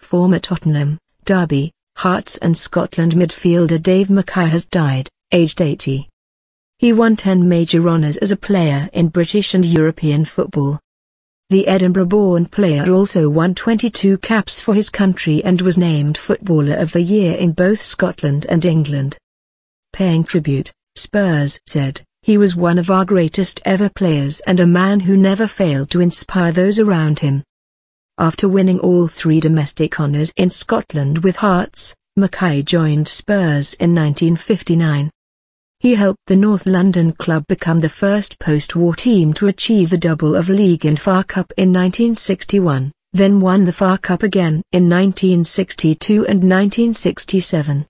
Former Tottenham, Derby, Hearts and Scotland midfielder Dave Mackay has died, aged 80. He won 10 major honours as a player in British and European football. The Edinburgh-born player also won 22 caps for his country and was named Footballer of the Year in both Scotland and England. Paying tribute, Spurs said, "He was one of our greatest ever players and a man who never failed to inspire those around him." After winning all 3 domestic honours in Scotland with Hearts, Mackay joined Spurs in 1959. He helped the North London club become the first post-war team to achieve the double of League and FA Cup in 1961, then won the FA Cup again in 1962 and 1967.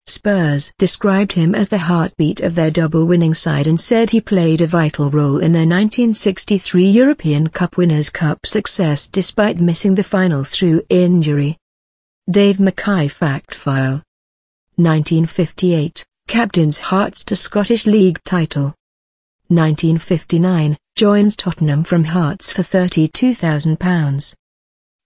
Spurs described him as the heartbeat of their double-winning side and said he played a vital role in their 1963 European Cup Winners' Cup success despite missing the final through injury. Dave Mackay Fact File. 1958, captains Hearts to Scottish League title. 1959, joins Tottenham from Hearts for £32,000.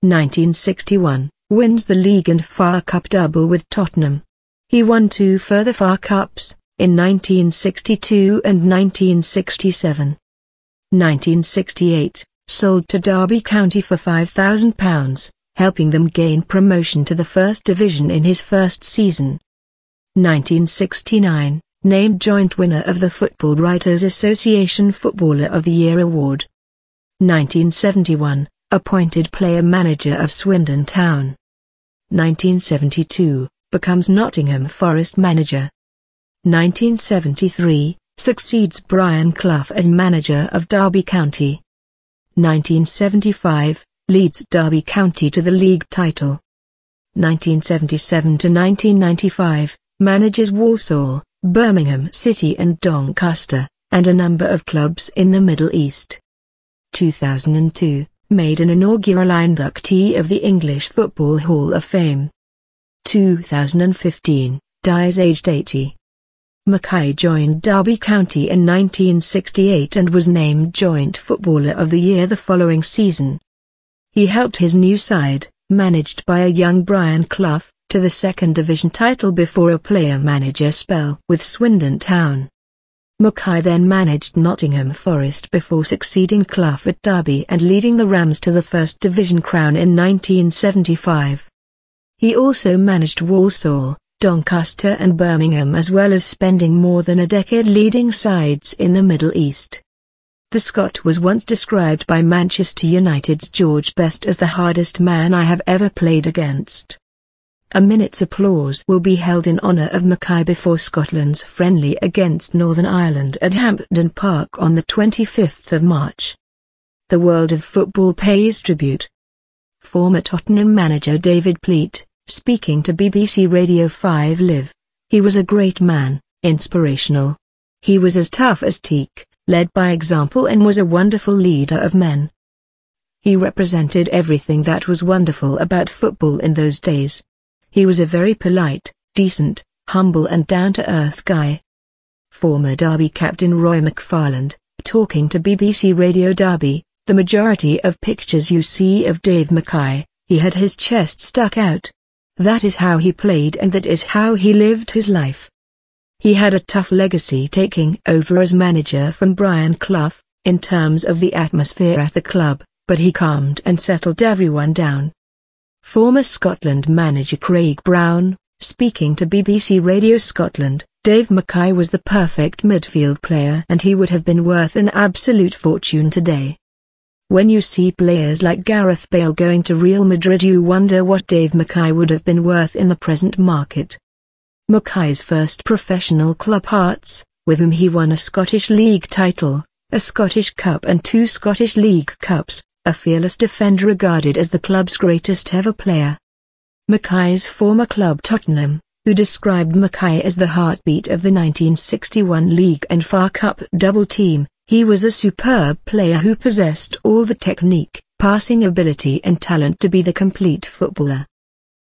1961, wins the League and FA Cup double with Tottenham. He won 2 further FA Cups, in 1962 and 1967. 1968, sold to Derby County for £5,000, helping them gain promotion to the First Division in his first season. 1969, named joint winner of the Football Writers Association Footballer of the Year award. 1971, appointed player-manager of Swindon Town. 1972, becomes Nottingham Forest manager. 1973, succeeds Brian Clough as manager of Derby County. 1975, leads Derby County to the league title. 1977 to 1995, manages Walsall, Birmingham City and Doncaster, and a number of clubs in the Middle East. 2002, made an inaugural inductee of the English Football Hall of Fame. 2015, dies aged 80. Mackay joined Derby County in 1968 and was named Joint Footballer of the Year the following season. He helped his new side, managed by a young Brian Clough, to the second division title before a player-manager spell with Swindon Town. Mackay then managed Nottingham Forest before succeeding Clough at Derby and leading the Rams to the first division crown in 1975. He also managed Walsall, Doncaster and Birmingham as well as spending more than a decade leading sides in the Middle East. The Scot was once described by Manchester United's George Best as the hardest man I have ever played against. A minute's applause will be held in honour of Mackay before Scotland's friendly against Northern Ireland at Hampden Park on the 25th of March. The world of football pays tribute. Former Tottenham manager David Pleat, speaking to BBC Radio 5 Live. He was a great man, inspirational. He was as tough as teak, led by example and was a wonderful leader of men. He represented everything that was wonderful about football in those days. He was a very polite, decent, humble and down-to-earth guy. Former Derby captain Roy McFarland, talking to BBC Radio Derby, the majority of pictures you see of Dave Mackay, he had his chest stuck out. That is how he played and that is how he lived his life. He had a tough legacy taking over as manager from Brian Clough, in terms of the atmosphere at the club, but he calmed and settled everyone down. Former Scotland manager Craig Brown, speaking to BBC Radio Scotland, Dave Mackay was the perfect midfield player and he would have been worth an absolute fortune today. When you see players like Gareth Bale going to Real Madrid you wonder what Dave Mackay would have been worth in the present market. Mackay's first professional club Hearts, with whom he won a Scottish League title, a Scottish Cup and 2 Scottish League Cups, a fearless defender regarded as the club's greatest ever player. Mackay's former club Tottenham, who described Mackay as the heartbeat of the 1961 League and FA Cup double team. He was a superb player who possessed all the technique, passing ability and talent to be the complete footballer.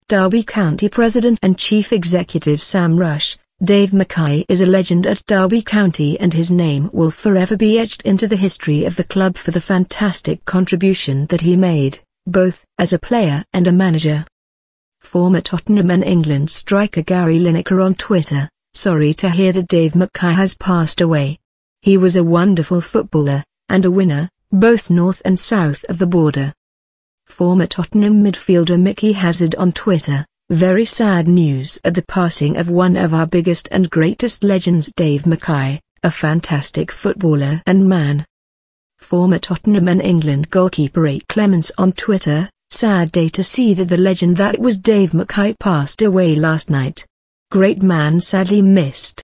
Derby County President and Chief Executive Sam Rush, Dave Mackay is a legend at Derby County and his name will forever be etched into the history of the club for the fantastic contribution that he made, both as a player and a manager. Former Tottenham and England striker Gary Lineker on Twitter, "Sorry to hear that Dave Mackay has passed away. He was a wonderful footballer, and a winner, both north and south of the border." Former Tottenham midfielder Mickey Hazard on Twitter, "Very sad news at the passing of one of our biggest and greatest legends, Dave Mackay, a fantastic footballer and man." Former Tottenham and England goalkeeper Ray Clemence on Twitter, "Sad day to see that the legend that was Dave Mackay passed away last night. Great man sadly missed."